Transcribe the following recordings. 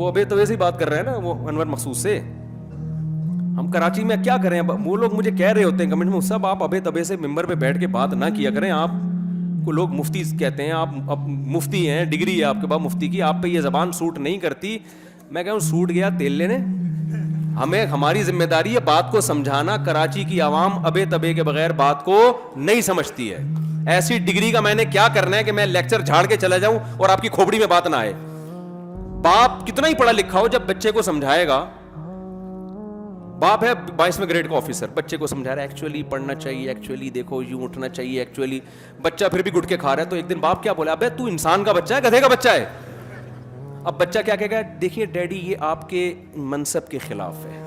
وہ ابے توے سے بات کر رہے ہیں نا, وہ انور مخصوص سے. ہم کراچی میں کیا کریں, وہ لوگ مجھے کہہ رہے ہوتے ہیں کمنٹ میں, صاحب آپ ابے تبے سے ممبر پہ بیٹھ کے بات نہ کیا کریں, آپ کو لوگ مفتی کہتے ہیں, آپ مفتی ہیں, ڈگری ہے آپ کے پاس مفتی کی, آپ پہ یہ زبان سوٹ نہیں کرتی. میں کہوں سوٹ گیا تیل لینے, ہمیں ہماری ذمہ داری ہے بات کو سمجھانا. کراچی کی عوام ابے تبے کے بغیر بات کو نہیں سمجھتی ہے. ایسی ڈگری کا میں نے کیا کرنا ہے کہ میں لیکچر جھاڑ کے چلا جاؤں اور آپ کی کھوپڑی میں بات نہ آئے. باپ کتنا ہی پڑھا لکھا ہو, جب بچے کو سمجھائے گا, باپ ہے 22ویں گریڈ کا آفیسر, بچے کو سمجھا رہا ہے ایکچولی پڑھنا چاہیے, ایکچولی دیکھو یوں اٹھنا چاہیے, ایکچولی بچہ پھر بھی گٹکے کھا رہا ہے. تو ایک دن باپ کیا بولا, ابے تو انسان کا بچہ ہے گدھے کا بچہ ہے. اب بچہ کیا کہے گا, دیکھیے ڈیڈی یہ آپ کے منصب کے خلاف ہے,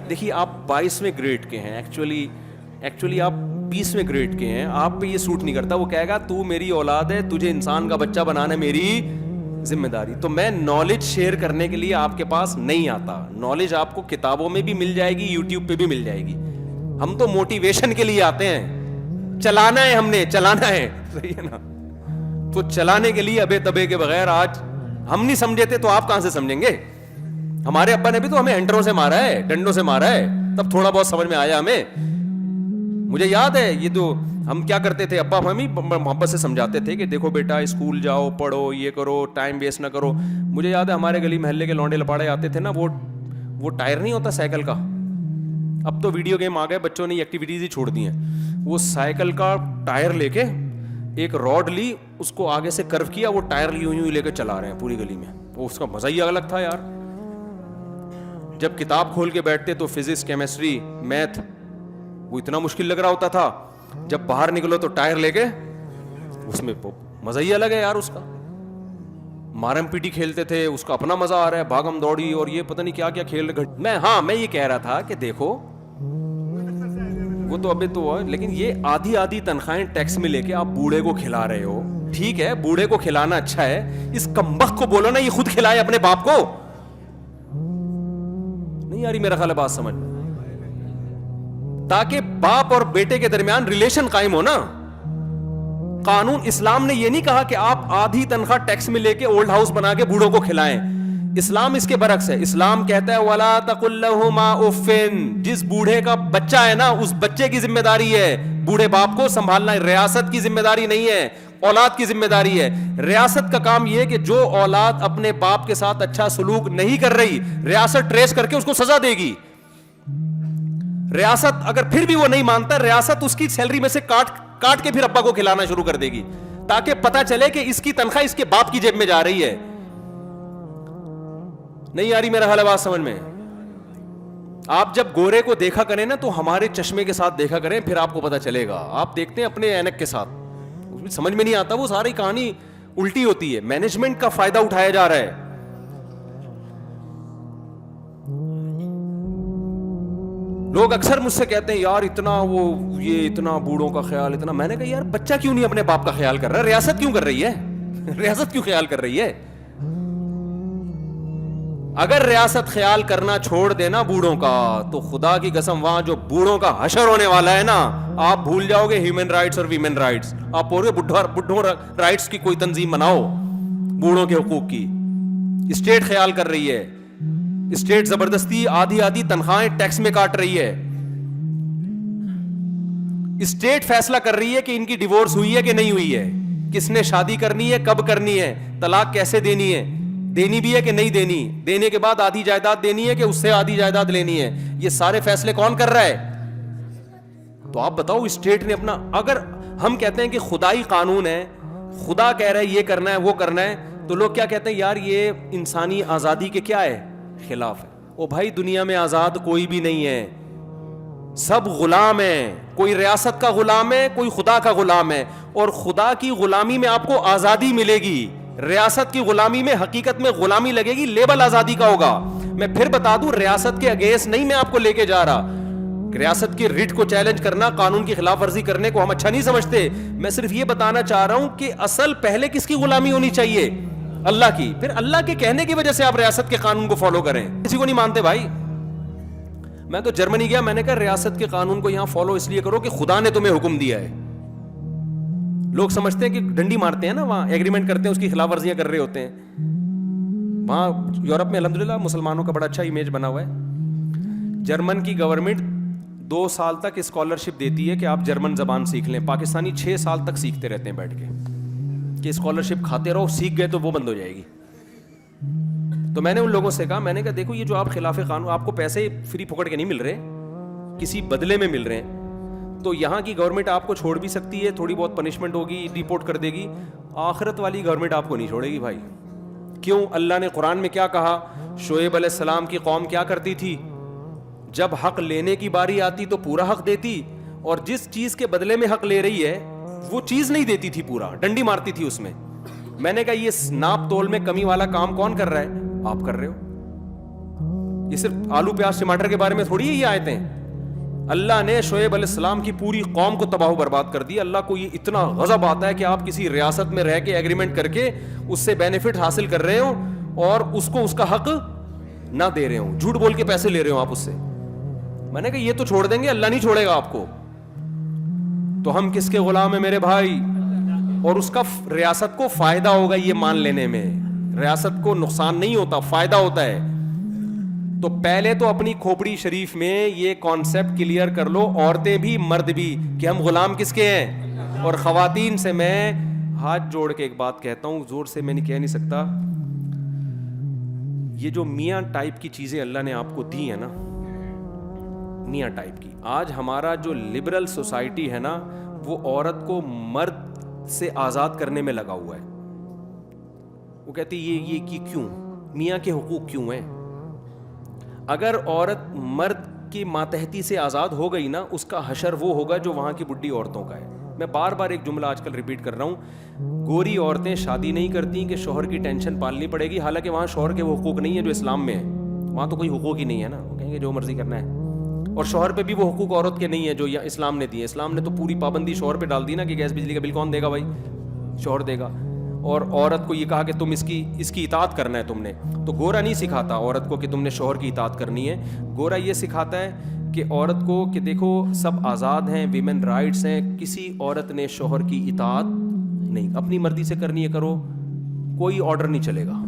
دیکھیے آپ 22ویں گریڈ کے ہیں, ایکچولی آپ 20ویں گریڈ کے ہیں, آپ پہ یہ سوٹ نہیں کرتا. وہ کہے گا تو میری اولاد ہے, تجھے انسان کا بچہ بنانا میری ذمہ داری. تو میں نالج شیئر کرنے کے لیے آپ کے پاس نہیں آتا. نالج آپ کو کتابوں میں بھی مل جائے گی, یوٹیوب پہ بھی مل جائے گی. ہم تو موٹیویشن کے لیے آتے ہیں, چلانا ہے, ہم نے چلانا ہے, صحیح ہے نا. تو چلانے کے لیے ابے تبے کے بغیر آج ہم نہیں سمجھے تھے تو آپ کہاں سے سمجھیں گے. ہمارے ابا نے بھی تو ہمیں ہینٹروں سے مارا ہے, ڈنڈوں سے مارا ہے, تب تھوڑا بہت سمجھ میں آیا ہمیں. مجھے یاد ہے یہ تو ہم کیا کرتے تھے, ابا ہمیں محبت سے سمجھاتے تھے کہ دیکھو بیٹا اسکول جاؤ, پڑھو, یہ کرو, ٹائم ویسٹ نہ کرو. مجھے یاد ہے ہمارے گلی محلے کے لونڈے لپاڑے آتے تھے نا, وہ ٹائر نہیں ہوتا سائیکل کا, اب تو ویڈیو گیم آ گئے, بچوں نے ایکٹیویٹیز ہی چھوڑ دی ہیں. وہ سائیکل کا ٹائر لے کے ایک راڈ لی, اس کو آگے سے کرو کیا, وہ ٹائر یوں لے کے چلا رہے ہیں پوری گلی میں. وہ اس کا مزہ ہی الگ تھا یار. جب کتاب کھول کے بیٹھتے تو فزکس, کیمسٹری, میتھ وہ اتنا مشکل لگ رہا ہوتا تھا, جب باہر نکلو تو ٹائر لے کے, اس میں مزہ ہی الگ ہے یار. اس کا مارم پیٹی کھیلتے تھے, اس کا اپنا مزہ آ رہا ہے, بھاگم دوڑی اور یہ پتہ نہیں کیا کیا کھیل. میں یہ کہہ رہا تھا کہ دیکھو وہ تو ابھی تو ہے, لیکن یہ آدھی تنخواہیں ٹیکس میں لے کے آپ بوڑھے کو کھلا رہے ہو. ٹھیک ہے بوڑھے کو کھلانا اچھا ہے, اس کمبخت کو بولو نا یہ خود کھلائے اپنے باپ کو. نہیں یاری میرا خیال ہے بات سمجھ, تاکہ باپ اور بیٹے کے درمیان ریلیشن قائم ہو نا. قانون اسلام نے یہ نہیں کہا کہ آپ آدھی تنخواہ ٹیکس میں لے کے اولڈ ہاؤس بنا کے بوڑھوں کو کھلائیں. اسلام اس کے برعکس ہے. اسلام کہتا ہے وَلَا تَقُلْ لَهُمَا اُفٍّ, جس بوڑھے کا بچہ ہے نا اس بچے کی ذمہ داری ہے بوڑھے باپ کو سنبھالنا. ریاست کی ذمہ داری نہیں ہے, اولاد کی ذمہ داری ہے. ریاست کا کام یہ کہ جو اولاد اپنے باپ کے ساتھ اچھا سلوک نہیں کر رہی, ریاست ٹریس کر کے اس کو سزا دے گی. ریاست اگر پھر بھی وہ نہیں مانتا, ریاست اس کی سیلری میں سے کاٹ کے پھر ابا کو کھلانا شروع کر دے گی, تاکہ پتا چلے کہ اس کی تنخواہ اس کے باپ کی جیب میں جا رہی ہے. نہیں آ رہی میرا حال بات سمجھ میں. آپ جب گورے کو دیکھا کریں نا تو ہمارے چشمے کے ساتھ دیکھا کریں, پھر آپ کو پتا چلے گا. آپ دیکھتے ہیں اپنے اینک کے ساتھ, سمجھ میں نہیں آتا, وہ ساری کہانی الٹی ہوتی ہے. مینجمنٹ کا فائدہ اٹھایا جا رہا ہے. لوگ اکثر مجھ سے کہتے ہیں یار اتنا بوڑھوں کا خیال اتنا. میں نے کہا یار بچہ کیوں نہیں اپنے باپ کا خیال کر رہا, ریاست کیوں کر رہی ہے, ریاست کیوں خیال کر رہی ہے. اگر ریاست خیال کرنا چھوڑ دینا بوڑھوں کا تو خدا کی قسم وہاں جو بوڑھوں کا حشر ہونے والا ہے نا, آپ بھول جاؤ گے ہیومن رائٹس اور ویمن رائٹس. آپ پورے بڈھوں رائٹس کی کوئی تنظیم بناؤ, بوڑھوں کے حقوق کی. اسٹیٹ خیال کر رہی ہے, اسٹیٹ زبردستی آدھی تنخواہیں ٹیکس میں کاٹ رہی ہے. اسٹیٹ فیصلہ کر رہی ہے کہ ان کی ڈیورس ہوئی ہے کہ نہیں ہوئی ہے, کس نے شادی کرنی ہے, کب کرنی ہے, طلاق کیسے دینی ہے, دینی بھی ہے کہ نہیں دینی, دینے کے بعد آدھی جائیداد دینی ہے کہ اس سے آدھی جائیداد لینی ہے. یہ سارے فیصلے کون کر رہا ہے؟ تو آپ بتاؤ اسٹیٹ نے اپنا. اگر ہم کہتے ہیں کہ خدائی قانون ہے, خدا کہہ رہا ہے یہ کرنا ہے وہ کرنا ہے, تو لوگ کیا کہتے ہیں یار یہ انسانی آزادی کے کیا ہے, خلاف ہے. او بھائی دنیا میں آزاد کوئی بھی نہیں ہے, سب غلام ہیں. کوئی ریاست کا غلام ہے, کوئی خدا کا غلام ہے. اور خدا کی غلامی میں آپ کو آزادی ملے گی, ریاست کی غلامی میں حقیقت میں غلامی لگے گی, لیبل آزادی کا ہوگا. میں پھر بتا دوں ریاست کے اگینسٹ نہیں میں آپ کو لے کے جا رہا. ریاست کی ریٹ کو چیلنج کرنا, قانون کی خلاف ورزی کرنے کو ہم اچھا نہیں سمجھتے. میں صرف یہ بتانا چاہ رہا ہوں کہ اصل پہلے کس کی غلامی ہونی چاہیے, اللہ کی. پھر اللہ کے کہنے کی وجہ سے آپ ریاست کے قانون کو فالو کریں. کسی کو نہیں مانتے بھائی. میں تو جرمنی گیا, میں نے کہا ریاست کے قانون کو یہاں فالو اس لیے کرو کہ خدا نے تمہیں حکم دیا ہے. لوگ سمجھتے ہیں کہ ڈنڈی مارتے ہیں نا, وہاں ایگریمنٹ کرتے ہیں, اس کی خلاف ورزیاں کر رہے ہوتے ہیں. وہاں یورپ میں الحمدللہ مسلمانوں کا بڑا اچھا امیج بنا ہوا ہے. جرمن کی گورنمنٹ 2 سال تک اسکالرشپ دیتی ہے کہ آپ جرمن زبان سیکھ لیں. پاکستانی 6 سال تک سیکھتے رہتے ہیں بیٹھ کے کہ اسکالرشپ کھاتے رہو, سیکھ گئے تو وہ بند ہو جائے گی. تو میں نے ان لوگوں سے کہا, میں نے کہا دیکھو یہ جو آپ خلاف قانون, آپ کو پیسے فری پکڑ کے نہیں مل رہے, کسی بدلے میں مل رہے ہیں, تو یہاں کی گورنمنٹ آپ کو چھوڑ بھی سکتی ہے, تھوڑی بہت پنشمنٹ ہوگی, ڈیپورٹ کر دے گی. آخرت والی گورنمنٹ آپ کو نہیں چھوڑے گی بھائی. کیوں؟ اللہ نے قرآن میں کیا کہا, شعیب علیہ السلام کی قوم کیا کرتی تھی, جب حق لینے کی باری آتی تو پورا حق دیتی, اور جس چیز کے بدلے میں حق لے رہی ہے وہ چیز نہیں دیتی تھی, پورا ڈنڈی مارتی تھی اس میں. میں نے کہا یہ ناپ تول میں کمی والا کام کون کر رہا ہے, آپ کر رہے ہو. یہ صرف آلو پیاز ٹماٹر کے بارے میں تھوڑی ہے یہ آیتیں. اللہ نے شعیب علیہ السلام کی پوری قوم کو تباہ و برباد کر دی. اللہ کو یہ اتنا غضب آتا ہے کہ آپ کسی ریاست میں رہ کے ایگریمنٹ کر کے اس سے بینیفٹ حاصل کر رہے ہو اور اس کو اس کا حق نہ دے رہے ہو, جھوٹ بول کے پیسے لے رہے ہو آپ اس سے. میں نے کہا یہ تو چھوڑ دیں گے, اللہ نہیں چھوڑے گا آپ کو. تو ہم کس کے غلام ہیں میرے بھائی, اور اس کا ریاست کو فائدہ ہوگا یہ مان لینے میں. ریاست کو نقصان نہیں ہوتا, فائدہ ہوتا ہے. تو پہلے تو اپنی کھوپڑی شریف میں یہ کانسیپٹ کلیئر کر لو, عورتیں بھی مرد بھی, کہ ہم غلام کس کے ہیں. اور خواتین سے میں ہاتھ جوڑ کے ایک بات کہتا ہوں, زور سے میں نہیں کہہ نہیں سکتا, یہ جو میاں ٹائپ کی چیزیں اللہ نے آپ کو دی ہیں نا, میاں ٹائپ کی, آج ہمارا جو لبرل سوسائٹی ہے نا وہ عورت کو مرد سے آزاد کرنے میں لگا ہوا ہے. وہ کہتی یہ کیوں, میاں کے حقوق کیوں ہیں. اگر عورت مرد کی ماتحتی سے آزاد ہو گئی نا, اس کا حشر وہ ہوگا جو وہاں کی بڈھی عورتوں کا ہے. میں بار بار ایک جملہ آج کل ریپیٹ کر رہا ہوں, گوری عورتیں شادی نہیں کرتی کہ شوہر کی ٹینشن پالنی پڑے گی, حالانکہ وہاں شوہر کے وہ حقوق نہیں ہیں جو اسلام میں ہے. وہاں تو کوئی حقوق ہی نہیں ہے نا, وہ کہیں گے جو مرضی کرنا ہے. اور شوہر پہ بھی وہ حقوق عورت کے نہیں ہیں جو اسلام نے دیے. اسلام نے تو پوری پابندی شوہر پہ ڈال دی نا کہ گیس بجلی کا بل کون دے گا بھائی, شوہر دے گا. اور عورت کو یہ کہا کہ تم اس کی اطاعت کرنا ہے تم نے. تو گورا نہیں سکھاتا عورت کو کہ تم نے شوہر کی اطاعت کرنی ہے. گورا یہ سکھاتا ہے کہ عورت کو کہ دیکھو سب آزاد ہیں, ویمن رائٹس ہیں, کسی عورت نے شوہر کی اطاعت نہیں, اپنی مرضی سے کرنی ہے کرو, کوئی آرڈر نہیں چلے گا.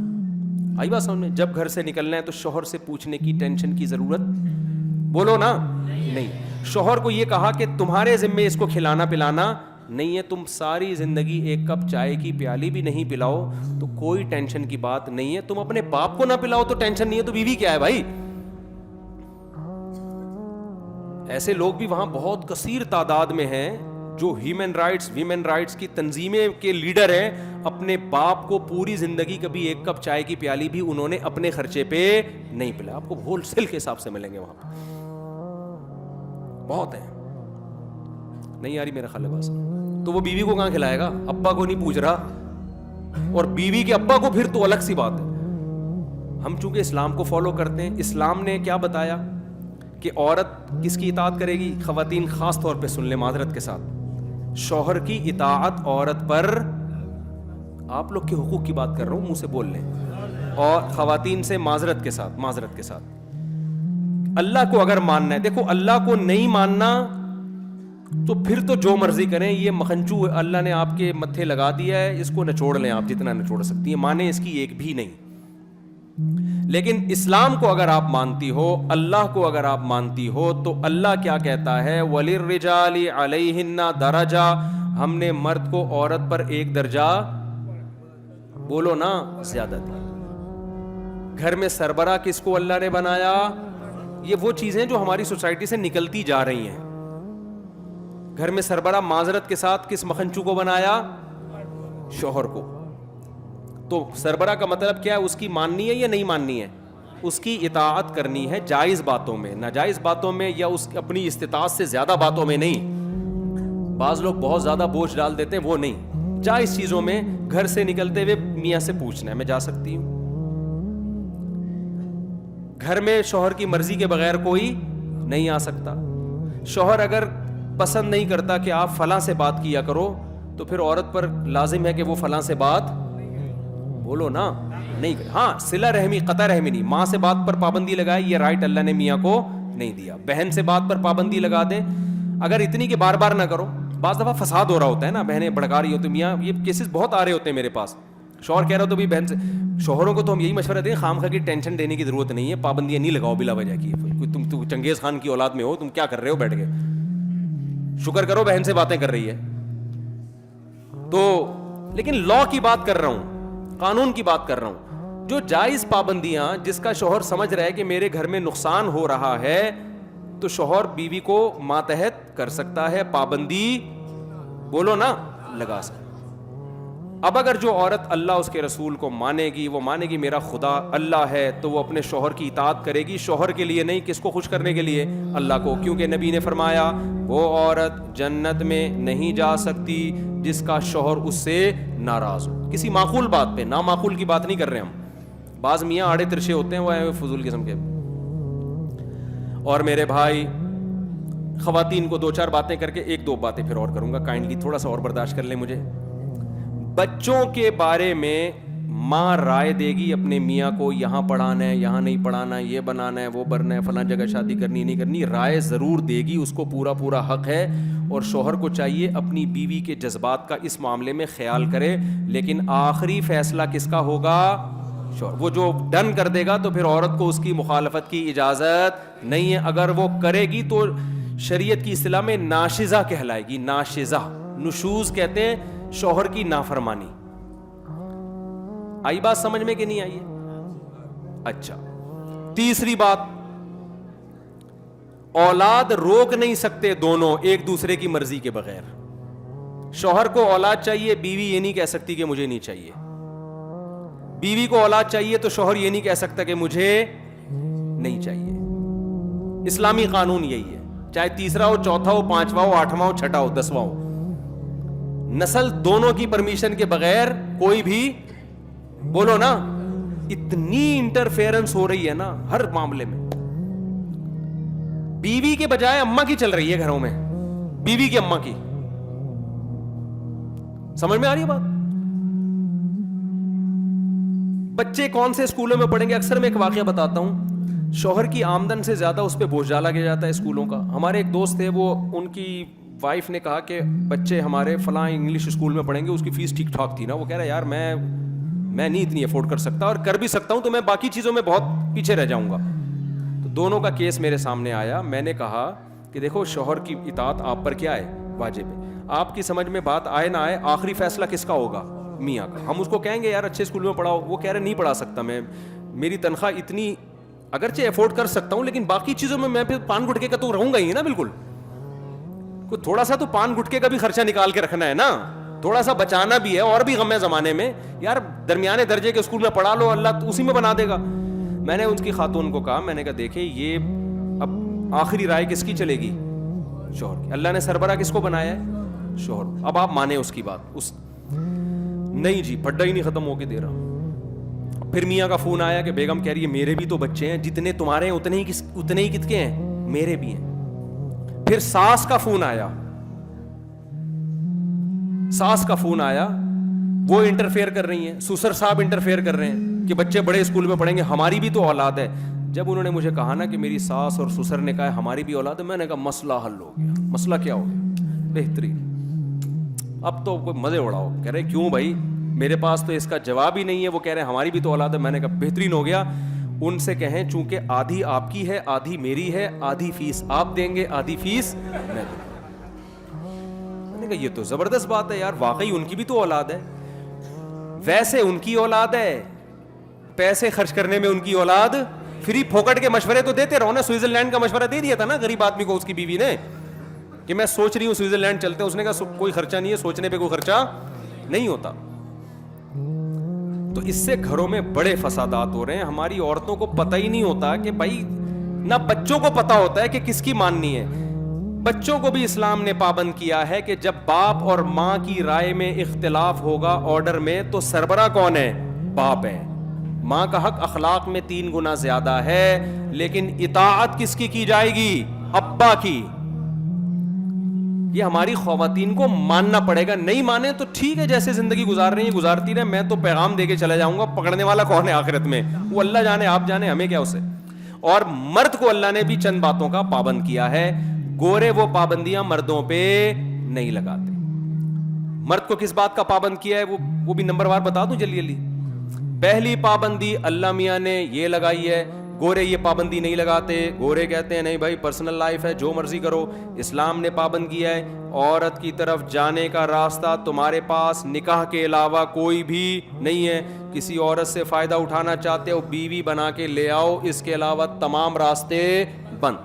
آئی بات سمجھ میں. جب گھر سے نکلنا ہے تو شوہر سے پوچھنے کی ٹینشن کی ضرورت, بولو نا, نہیں. شوہر کو یہ کہا کہ تمہارے ذمے اس کو کھلانا پلانا نہیں ہے, تم ساری زندگی ایک کپ چائے کی پیالی بھی نہیں پلاؤ تو کوئی ٹینشن کی بات نہیں ہے. تم اپنے باپ کو نہ پلاؤ تو ٹینشن نہیں ہے, تو بیوی کیا ہے بھائی. ایسے لوگ بھی وہاں بہت کثیر تعداد میں ہیں جو ہیومن رائٹس ویمن رائٹس کی تنظیمیں کے لیڈر ہیں. اپنے باپ کو پوری زندگی کبھی ایک کپ چائے کی پیالی بھی انہوں نے اپنے خرچے پہ نہیں پلایا. آپ کو ہول سیل کے حساب سے ملیں گے وہاں پہ, بہت ہیں. نہیں آ رہی میرا خیال ہے بس. تو وہ بیوی کو کہاں کھلائے گا, ابا کو نہیں پوچھ رہا, اور بیوی کے ابا کو پھر تو الگ سی بات ہے. ہم چونکہ اسلام کو فالو کرتے ہیں, اسلام نے کیا بتایا کہ عورت کس کی اطاعت کرے گی. خواتین خاص طور پہ سن لیں معذرت کے ساتھ, شوہر کی اطاعت عورت پر, آپ لوگ کے حقوق کی بات کر رہا ہوں, منہ سے بول لیں, اور خواتین سے معذرت کے ساتھ اللہ کو اگر ماننا ہے. دیکھو اللہ کو نہیں ماننا تو پھر تو جو مرضی کریں, یہ مکھنچو اللہ نے آپ کے متھے لگا دیا ہے, اس کو نچوڑ لیں آپ جتنا نچوڑ سکتی ہیں, مانیں اس کی ایک بھی نہیں. لیکن اسلام کو اگر آپ مانتی ہو, اللہ کو اگر آپ مانتی ہو, تو اللہ کیا کہتا ہے, وَلِلرِّجَالِ عَلَيْهِنَّ دَرَجَةٌ, ہم نے مرد کو عورت پر ایک درجہ, بولو نا, زیادہ دیا. گھر میں سربراہ کس کو اللہ نے بنایا. یہ وہ چیزیں جو ہماری سوسائٹی سے نکلتی جا رہی ہیں. گھر میں سربراہ معذرت کے ساتھ کس مکھنچو کو بنایا, شوہر کو. تو سربراہ کا مطلب کیا ہے, اس کی ماننی ہے یا نہیں ماننی ہے, اس کی اطاعت کرنی ہے جائز باتوں میں, ناجائز باتوں میں یا اس اپنی استطاعت سے زیادہ باتوں میں نہیں. بعض لوگ بہت زیادہ بوجھ ڈال دیتے ہیں, وہ نہیں. جائز چیزوں میں گھر سے نکلتے ہوئے میاں سے پوچھنا ہے میں جا سکتی ہوں. گھر میں شوہر کی مرضی کے بغیر کوئی نہیں آ سکتا. شوہر اگر پسند نہیں کرتا کہ آپ فلاں سے بات کیا کرو, تو پھر عورت پر لازم ہے کہ وہ فلاں سے بات, بولو نا, نہیں. ہاں صلہ رحمی, قطع رحمی نہیں, ماں سے بات پر پابندی لگائے, یہ رائٹ اللہ نے میاں کو نہیں دیا. بہن سے بات پر پابندی لگا دیں, اگر اتنی کہ بار بار نہ کرو. بعض دفعہ فساد ہو رہا ہوتا ہے نا, بہنیں بھڑکا رہی ہوتی, میاں یہ کیسز بہت آ رہے ہوتے ہیں میرے پاس, شوہر کہہ رہا ہو تو بھی بہن سے, شوہروں کو تو ہم یہی مشورہ دیں خام خواہ کی ٹینشن دینے کی ضرورت نہیں ہے, پابندیاں نہیں لگاؤ بلا وجہ کی. تم چنگیز خان کی اولاد میں ہو, تم کیا کر رہے ہو بیٹھ کے, شکر کرو بہن سے باتیں کر رہی ہے تو. لیکن لا کی بات کر رہا ہوں, قانون کی بات کر رہا ہوں. جو جائز پابندیاں جس کا شوہر سمجھ رہا ہے کہ میرے گھر میں نقصان ہو رہا ہے, تو شوہر بیوی کو ماتحت کر سکتا ہے, پابندی بولو نا لگا سکتا. اب اگر جو عورت اللہ اس کے رسول کو مانے گی, وہ مانے گی میرا خدا اللہ ہے, تو وہ اپنے شوہر کی اطاعت کرے گی, شوہر کے لیے نہیں, کس کو خوش کرنے کے لیے, اللہ کو. کیونکہ نبی نے فرمایا وہ عورت جنت میں نہیں جا سکتی جس کا شوہر اس سے ناراض ہو. کسی معقول بات پہ, نامعقول کی بات نہیں کر رہے ہم. بعض میاں آڑے ترشے ہوتے ہیں, وہ فضول قسم کے. اور میرے بھائی, خواتین کو 2-4 باتیں کر کے 1-2 باتیں پھر اور کروں گا, کائنڈلی تھوڑا سا اور برداشت کر لیں مجھے. بچوں کے بارے میں ماں رائے دے گی اپنے میاں کو, یہاں پڑھانا ہے, یہاں نہیں پڑھانا, یہ بنانا ہے, وہ بننا ہے, فلاں جگہ شادی کرنی نہیں کرنی, رائے ضرور دے گی, اس کو پورا حق ہے. اور شوہر کو چاہیے اپنی بیوی کے جذبات کا اس معاملے میں خیال کرے, لیکن آخری فیصلہ کس کا ہوگا, شوہر. وہ جو ڈن کر دے گا تو پھر عورت کو اس کی مخالفت کی اجازت نہیں ہے. اگر وہ کرے گی تو شریعت کی اصطلاح میں ناشزہ کہلائے گی, ناشزہ. نشوز کہتے ہیں شوہر کی نافرمانی. آئی بات سمجھ میں کہ نہیں آئی ہے؟ اچھا, تیسری بات, اولاد روک نہیں سکتے دونوں ایک دوسرے کی مرضی کے بغیر. شوہر کو اولاد چاہیے, بیوی یہ نہیں کہہ سکتی کہ مجھے نہیں چاہیے. بیوی کو اولاد چاہیے تو شوہر یہ نہیں کہہ سکتا کہ مجھے نہیں چاہیے. اسلامی قانون یہی ہے, چاہے تیسرا ہو, چوتھا ہو, 5واں ہو, 8واں ہو, 6واں ہو, 10واں ہو. نسل دونوں کی پرمیشن کے بغیر کوئی بھی, بولو نا. اتنی انٹرفیئرنس ہو رہی ہے نا ہر معاملے میں. بیوی کے بجائے اماں کی چل رہی ہے گھروں میں, بیوی کی اماں کی. سمجھ میں آ رہی ہے بات؟ بچے کون سے اسکولوں میں پڑھیں گے؟ اکثر میں ایک واقعہ بتاتا ہوں, شوہر کی آمدن سے زیادہ اس پہ بوجھ ڈالا گیا جاتا ہے اسکولوں کا. ہمارے ایک دوست تھے, وہ ان کی وائف نے کہا کہ بچے ہمارے فلاں انگلش اسکول میں پڑھیں گے, اس کی فیس ٹھیک ٹھاک تھی نا. وہ کہہ رہا ہے یار میں نہیں اتنی افورڈ کر سکتا, اور کر بھی سکتا ہوں تو میں باقی چیزوں میں بہت پیچھے رہ جاؤں گا. تو دونوں کا کیس میرے سامنے آیا. میں نے کہا کہ دیکھو شوہر کی اطاعت آپ پر کیا ہے, واجب ہے. آپ کی سمجھ میں بات آئے نہ آئے, آخری فیصلہ کس کا ہوگا, میاں کا. ہم اس کو کہیں گے یار اچھے اسکول میں پڑھاؤ, وہ کہہ رہے نہیں پڑھا سکتا میں, میری تنخواہ اتنی, اگرچہ افورڈ کر سکتا ہوں لیکن باقی چیزوں میں پھر پان گٹکے کا تو رہوں گا ہی نا. بالکل, کوئی تھوڑا سا تو پان گٹکے کا بھی خرچہ نکال کے رکھنا ہے نا, تھوڑا سا بچانا بھی ہے. اور بھی غم ہے زمانے میں یار, درمیانے درجے کے اسکول میں پڑھا لو, اللہ اسی میں بنا دے گا. میں نے ان کی خاتون کو کہا, میں نے کہا دیکھیں یہ اب آخری رائے کس کی چلے گی, شوہر کی. اللہ نے سربراہ کس کو بنایا ہے, شوہر. اب آپ مانیں اس کی بات. اس نہیں جی, پھڈا ہی نہیں ختم ہو کے دے رہا. پھر میاں کا فون آیا کہ بیگم کہہ رہی ہے میرے بھی تو بچے ہیں, جتنے تمہارے ہیں اتنے ہی کت کے ہیں, میرے بھی ہیں. پھر ساس کا فون آیا, وہ انٹرفیئر کر رہی ہیں, سسر صاحب انٹرفیئر کر رہے ہیں کہ بچے بڑے اسکول میں پڑھیں گے, ہماری بھی تو اولاد ہے. جب انہوں نے مجھے کہا نا کہ میری ساس اور سسر نے کہا ہماری بھی اولاد ہے, میں نے کہا مسئلہ حل ہو گیا. مسئلہ کیا ہو گیا؟ بہترین. اب تو کوئی مزے اڑاؤ. کہہ رہے کیوں بھائی, میرے پاس تو اس کا جواب ہی نہیں ہے. وہ کہہ رہے ہیں ہماری بھی تو اولاد ہے. میں نے کہا بہترین ہو گیا. ان سے کہیں چونکہ آدھی آپ کی ہے, آدھی میری ہے, آدھی فیس آپ دیں گے, آدھی فیس میں دوں گا. میں نے کہا یہ تو زبردست بات ہے یار, واقعی ان کی بھی تو اولاد ہے. ویسے ان کی اولاد ہے, پیسے خرچ کرنے میں ان کی اولاد, فری پھوکٹ کے مشورے تو دیتے رہو نا. سوئٹزرلینڈ کا مشورہ دے دیا تھا نا غریب آدمی کو اس کی بیوی نے کہ میں سوچ رہی ہوں سوئٹزرلینڈ چلتے ہیں. اس نے کہا کوئی خرچہ نہیں ہے, سوچنے پہ کوئی خرچہ نہیں ہوتا. تو اس سے گھروں میں بڑے فسادات ہو رہے ہیں. ہماری عورتوں کو پتہ ہی نہیں ہوتا کہ بھائی, نہ بچوں کو پتہ ہوتا ہے کہ کس کی ماننی ہے. بچوں کو بھی اسلام نے پابند کیا ہے کہ جب باپ اور ماں کی رائے میں اختلاف ہوگا آرڈر میں, تو سربراہ کون ہے, باپ ہے. ماں کا حق اخلاق میں 3 گنا زیادہ ہے, لیکن اطاعت کس کی جائے گی, ابا کی. یہ ہماری خواتین کو ماننا پڑے گا. نہیں مانے تو ٹھیک ہے, جیسے زندگی گزار رہی ہیں گزارتی رہے, میں تو پیغام دے کے چلا جاؤں گا. پکڑنے والا کون ہے آخرت میں, وہ اللہ جانے, آپ جانے, ہمیں کیا اسے. اور مرد کو اللہ نے بھی چند باتوں کا پابند کیا ہے. گورے وہ پابندیاں مردوں پہ نہیں لگاتے. مرد کو کس بات کا پابند کیا ہے وہ بھی نمبر وار بتا دوں جلدی جلدی. پہلی پابندی اللہ میاں نے یہ لگائی ہے, گورے یہ پابندی نہیں لگاتے. گورے کہتے ہیں نہیں بھائی پرسنل لائف ہے, جو مرضی کرو. اسلام نے پابند کیا ہے عورت کی طرف جانے کا راستہ تمہارے پاس نکاح کے علاوہ کوئی بھی نہیں ہے. کسی عورت سے فائدہ اٹھانا چاہتے ہو بیوی بنا کے لے آؤ, اس کے علاوہ تمام راستے بند.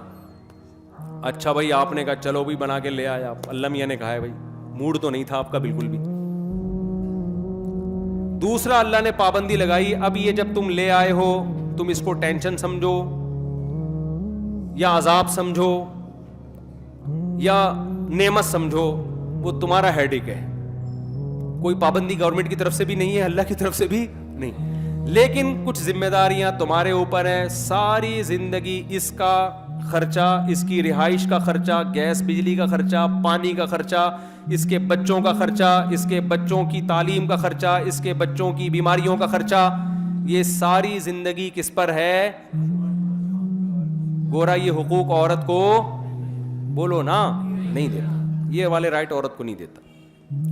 اچھا بھائی آپ نے کہا چلو بھی بنا کے لے آیا, اللہ میاں نے کہا ہے بھائی موڈ تو نہیں تھا آپ کا بالکل بھی. دوسرا اللہ نے پابندی لگائی, اب یہ جب تم لے آئے ہو تم اس کو ٹینشن سمجھو یا عذاب سمجھو یا نعمت سمجھو, وہ تمہارا ہیڈیک ہے. کوئی پابندی گورنمنٹ کی طرف سے بھی نہیں ہے, اللہ کی طرف سے بھی نہیں, لیکن کچھ ذمہ داریاں تمہارے اوپر ہیں. ساری زندگی اس کا خرچہ, اس کی رہائش کا خرچہ, گیس بجلی کا خرچہ, پانی کا خرچہ, اس کے بچوں کا خرچہ, اس کے بچوں کی تعلیم کا خرچہ, اس کے بچوں کی بیماریوں کا خرچہ, یہ ساری زندگی کس پر ہے؟ گورا یہ حقوق عورت کو بولو نا نہیں دیتا, یہ والے رائٹ عورت کو نہیں دیتا.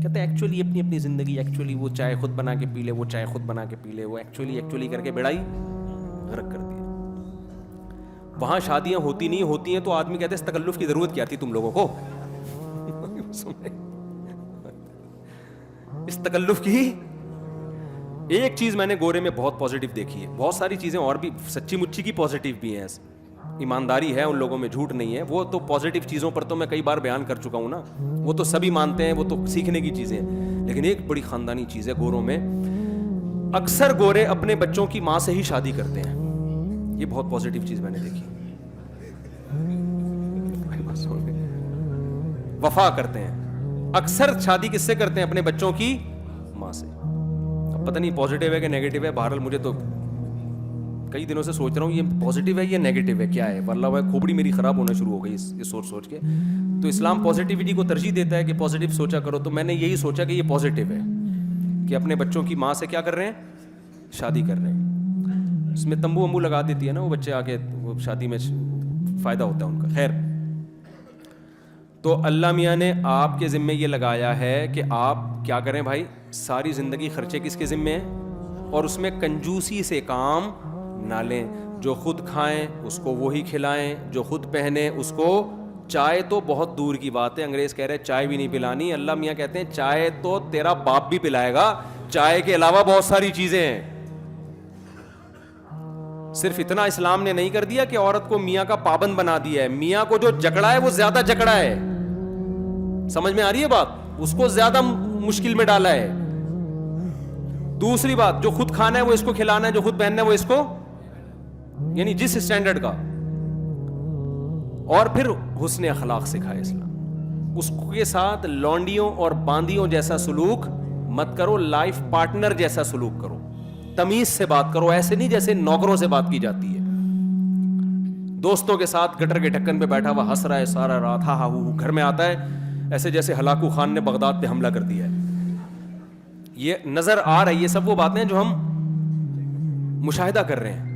کہتے ہیں ایکچولی اپنی اپنی زندگی, ایکچولی وہ چائے خود بنا کے پی لے, وہ چائے خود بنا کے پی لے, وہ ایکچولی کر کے بیڑائی غرق کر دیا. وہاں شادیاں ہوتی نہیں, ہوتی ہیں تو آدمی کہتے ہیں اس تکلف کی ضرورت کیا تھی تم لوگوں کو, اس تکلف کی. ایک چیز میں نے گورے میں بہت پازیٹیو دیکھی ہے, بہت ساری چیزیں اور بھی سچی مچی کی پازیٹیو بھی ہیں, ایمانداری ہے ان لوگوں میں, جھوٹ نہیں ہے. وہ تو پازیٹیو چیزوں پر تو میں کئی بار بیان کر چکا ہوں نا, وہ تو سبھی مانتے ہیں, وہ تو سیکھنے کی چیزیں ہیں. لیکن ایک بڑی خاندانی چیز ہے گوروں میں, اکثر گورے اپنے بچوں کی ماں سے ہی شادی کرتے ہیں. یہ بہت پازیٹیو چیز میں نے دیکھی. وفا کرتے ہیں, اکثر شادی کس سے کرتے ہیں؟ اپنے بچوں کی ماں سے. اب پتہ نہیں پازیٹیو ہے کہ نیگیٹو ہے, بہرحال مجھے تو کئی دنوں سے سوچ رہا ہوں یہ پازیٹیو ہے یا نیگیٹو ہے, کیا ہے. واللہ وہ کھوپڑی میری خراب ہونا شروع ہو گئی اس سوچ کے. تو اسلام پازیٹیوٹی کو ترجیح دیتا ہے کہ پازیٹیو سوچا کرو, تو میں نے یہی سوچا کہ یہ پازیٹیو ہے کہ اپنے بچوں کی ماں سے کیا کر رہے ہیں؟ شادی کر رہے ہیں. اس میں تمبو ومبو لگا دیتی ہے نا وہ بچے, آ کے وہ شادی میں فائدہ ہوتا ہے ان کا. خیر, تو اللہ میاں نے آپ کے ذمے یہ لگایا ہے کہ آپ کیا کریں بھائی, ساری زندگی خرچے کس کے ذمے ہیں, اور اس میں کنجوسی سے کام نہ لیں. جو خود کھائیں اس کو وہی کھلائیں, جو خود پہنیں اس کو. چائے تو بہت دور کی بات ہے, انگریز کہہ رہے چائے بھی نہیں پلانی, اللہ میاں کہتے ہیں چائے تو تیرا باپ بھی پلائے گا, چائے کے علاوہ بہت ساری چیزیں ہیں. صرف اتنا اسلام نے نہیں کر دیا کہ عورت کو میاں کا پابند بنا دیا ہے, میاں کو جو جکڑا ہے وہ زیادہ جکڑا ہے. سمجھ میں آ رہی ہے بات؟ اس کو زیادہ مشکل میں ڈالا ہے. دوسری بات, جو خود کھانا ہے وہ اس کو کھلانا ہے, جو خود پہننا ہے وہ اس کو, یعنی جس اسٹینڈرڈ کا. اور پھر حسن اخلاق سکھائے اسلام, اس کے ساتھ لونڈیوں اور باندیوں جیسا سلوک مت کرو, لائف پارٹنر جیسا سلوک کرو, تمیز سے بات کرو, ایسے نہیں جیسے نوکروں سے بات کی جاتی ہے. دوستوں کے ساتھ گٹر کے ڈھکن پہ بیٹھا ہوا ہنس رہا ہے سارا رات, ہاں ہاں, گھر میں آتا ہے ایسے جیسے ہلاکو خان نے بغداد پہ حملہ کر دیا ہے. یہ نظر آ رہا ہے, یہ سب وہ باتیں جو ہم مشاہدہ کر رہے ہیں.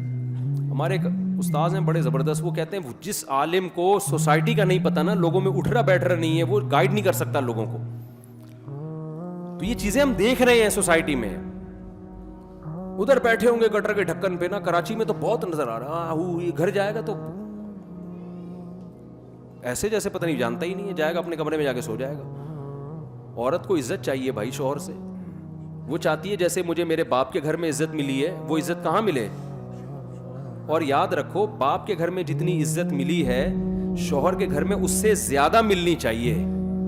ہمارے ایک استاذ ہیں بڑے زبردست, وہ کہتے ہیں جس عالم کو سوسائٹی کا نہیں پتا نا, لوگوں میں اٹھ رہا بیٹھ رہا نہیں ہے, وہ گائیڈ نہیں کر سکتا لوگوں کو. تو یہ چیزیں ہم دیکھ رہے ہیں سوسائٹی میں. ادھر بیٹھے ہوں گے گٹر کے ڈھکن پہ نا, کراچی میں تو بہت نظر آ رہا ہے, یہ گھر جائے گا تو ایسے جیسے پتہ نہیں جانتا ہی نہیں ہے, جائے گا اپنے کمرے میں جا کے سو جائے گا. عورت کو عزت چاہیے بھائی شوہر سے, وہ چاہتی ہے جیسے مجھے میرے باپ کے گھر میں عزت ملی ہے وہ عزت کہاں ملے. اور یاد رکھو, باپ کے گھر میں جتنی عزت ملی ہے شوہر کے گھر میں اس سے زیادہ ملنی چاہیے.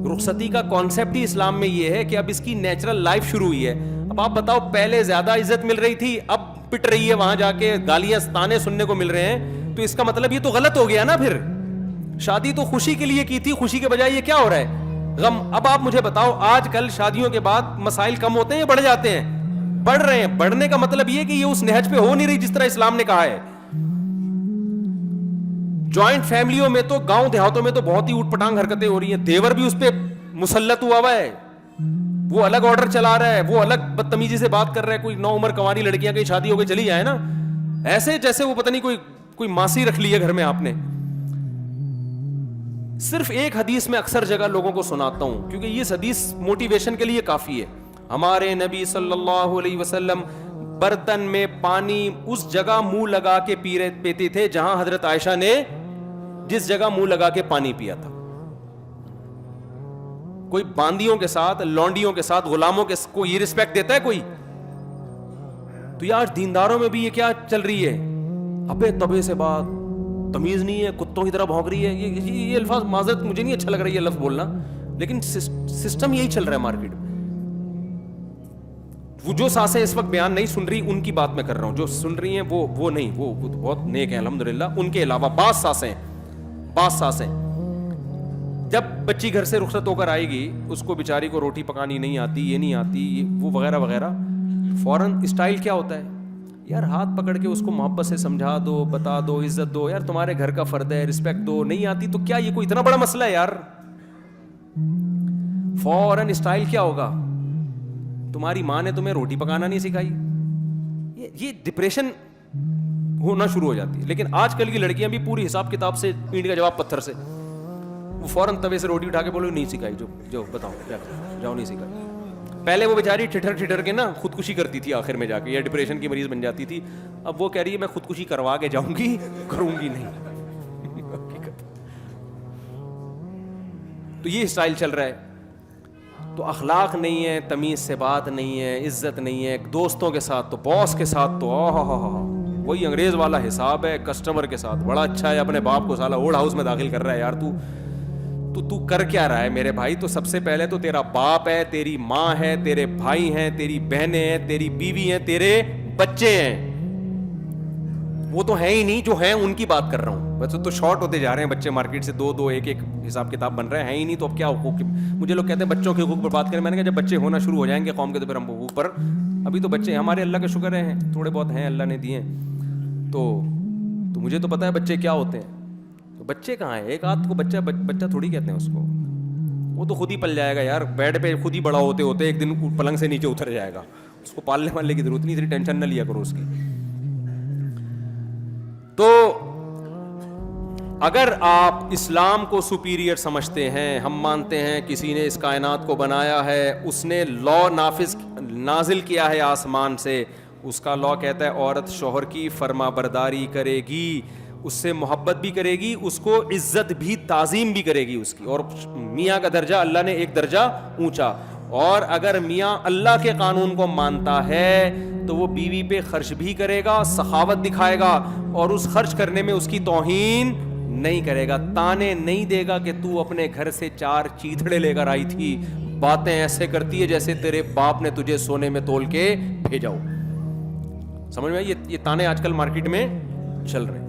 رخصتی کا کانسیپٹ ہی اسلام میں یہ ہے کہ اب اس کی نیچرل لائف شروع ہوئی ہے. اب آپ بتاؤ, پہلے زیادہ عزت مل رہی تھی, اب پٹ رہی ہے, وہاں جا کے گالیاں تانے سننے کو مل رہے ہیں, تو اس کا مطلب یہ تو غلط ہو گیا نا. پھر شادی تو خوشی کے لیے کی تھی, خوشی کے بجائے یہ کیا ہو رہا ہے, غم. اب آپ مجھے بتاؤ, آج کل شادیوں کے بعد مسائل کم ہوتے ہیں یا بڑھ جاتے ہیں؟ بڑھ رہے ہیں. بڑھنے کا مطلب یہ کہ یہ اس نہج پہ ہو نہیں رہی جس طرح اسلام نے کہا ہے. جوائنٹ فیملیوں میں تو, گاؤں دیہاتوں میں تو بہت ہی اوٹ پٹانگ حرکتیں ہو رہی ہیں. دیور بھی اس پہ مسلط ہوا ہے, وہ الگ آرڈر چلا رہا ہے, وہ الگ بدتمیزی سے بات کر رہا ہے. کوئی نو عمر کنواری لڑکیاں کی شادی ہو گئی چلی جائے نا, ایسے جیسے وہ پتہ نہیں کوئی ماسی رکھ لی ہے گھر میں آپ نے. صرف ایک حدیث میں اکثر جگہ لوگوں کو سناتا ہوں کیونکہ یہ حدیث موٹیویشن کے لیے کافی ہے. ہمارے نبی صلی اللہ علیہ وسلم برتن میں پانی اس جگہ منہ لگا کے پیتے تھے جہاں حضرت عائشہ نے جس جگہ منہ لگا کے پانی پیا تھا. کوئی باندیوں کے ساتھ, لونڈیوں کے ساتھ, غلاموں کے کو یہ رسپیکٹ دیتا ہے کوئی؟ تو یہ آج دینداروں میں بھی یہ کیا چل رہی ہے, ابے تبے سے بات, تمیز نہیں ہے, کتوں کی طرح بھونک رہی ہے. یہ الفاظ معذرت مجھے نہیں اچھا لگ رہا ہے یہ لفظ بولنا, لیکن سسٹم یہی چل رہا ہے مارکیٹ میں. وہ جو سانسیں اس وقت بیان نہیں سن رہی ان کی بات میں کر رہا ہوں, جو سن رہی ہیں وہ نہیں, وہ بہت نیک ہیں الحمدللہ. ان کے علاوہ بعض سانسیں جب بچی گھر سے رخصت ہو کر آئے گی, اس کو بیچاری کو روٹی پکانی نہیں آتی, یہ نہیں آتی, وہ وغیرہ وغیرہ, فوراً اسٹائل کیا ہوتا ہے یار, ہاتھ پکڑ کے اس کو محبت سے سمجھا دو, بتا دو, عزت دو, یار تمہارے گھر کا فرد ہے, رسپیکٹ دو. نہیں آتی تو کیا یہ کوئی اتنا بڑا مسئلہ ہے یار؟ فوراً اسٹائل کیا ہوگا, تمہاری ماں نے تمہیں روٹی پکانا نہیں سکھائی. یہ ڈپریشن ہونا شروع ہو جاتی ہے. لیکن آج کل کی لڑکیاں بھی پوری حساب کتاب سے اینٹ کا جواب پتھر سے, وہ فوراً توے سے روٹی اٹھا کے بولو نہیں سکھائی, جو بتاؤ جاؤ نہیں سکھائی. پہلے وہ بیچاری ٹھٹر کے نا خودکشی کرتی تھی آخر میں جا کے, یا ڈپریشن کی مریض بن جاتی تھی. اب وہ کہہ رہی ہے میں خودکشی کروا کے جاؤں گی, کروں گی نہیں. تو یہ اسٹائل چل رہا ہے. تو اخلاق نہیں ہے, تمیز سے بات نہیں ہے, عزت نہیں ہے. دوستوں کے ساتھ تو, باس کے ساتھ تو وہی انگریز والا حساب ہے. کسٹمر کے ساتھ بڑا اچھا ہے, اپنے باپ کو سالا اوڑ ہاؤس میں داخل کر رہا ہے. یار تو کر کیا رہا ہے میرے بھائی؟ تو سب سے پہلے تو تیرا باپ ہے, تیری ماں ہے, تیرے بھائی ہیں, تیری بہنیں ہیں, تیری بیوی ہیں, تیرے بچے ہیں. وہ تو ہیں ہی نہیں, جو ہیں ان کی بات کر رہا ہوں. بس تو شارٹ ہوتے جا رہے ہیں بچے مارکیٹ سے, دو ایک حساب کتاب بن رہے ہیں ہی نہیں. تو اب کیا حقوق؟ مجھے لوگ کہتے ہیں بچوں کے حقوق پر بات کریں. میں نے کہا جب بچے ہونا شروع ہو جائیں گے قوم کے تو پھر ہم حقوق پر, ابھی تو بچے ہمارے اللہ کا شکر ہیں, تھوڑے بہت ہیں اللہ نے دیے. تو مجھے تو پتا ہے بچے کیا ہوتے ہیں. تو بچے کہاں ہیں؟ ایک آدھ کو بچہ تھوڑی کہتے ہیں اس کو, وہ تو خود ہی پل جائے گا یار. بیڈ پہ خود ہی بڑا ہوتے ایک دن پلنگ سے نیچے اتر جائے گا. اس کو پالنے والے کی ضرورت نہیں, اتنی ٹینشن نہ لیا کرو اس کی. تو اگر آپ اسلام کو سپیریئر سمجھتے ہیں, ہم مانتے ہیں کسی نے اس کائنات کو بنایا ہے, اس نے لا نازل کیا ہے آسمان سے. اس کا لا کہتا ہے عورت شوہر کی فرما برداری کرے گی, اس سے محبت بھی کرے گی, اس کو عزت بھی تعظیم بھی کرے گی اس کی. اور میاں کا درجہ اللہ نے ایک درجہ اونچا. اور اگر میاں اللہ کے قانون کو مانتا ہے تو وہ بیوی پہ خرچ بھی کرے گا, سخاوت دکھائے گا, اور اس خرچ کرنے میں اس کی توہین نہیں کرے گا, تانے نہیں دے گا کہ تو اپنے گھر سے 4 چیتڑے لے کر آئی تھی, باتیں ایسے کرتی ہے جیسے تیرے باپ نے تجھے سونے میں تول کے بھیجا ہو. سمجھ میں؟ یہ تانے آج کل مارکیٹ میں چل رہے ہیں.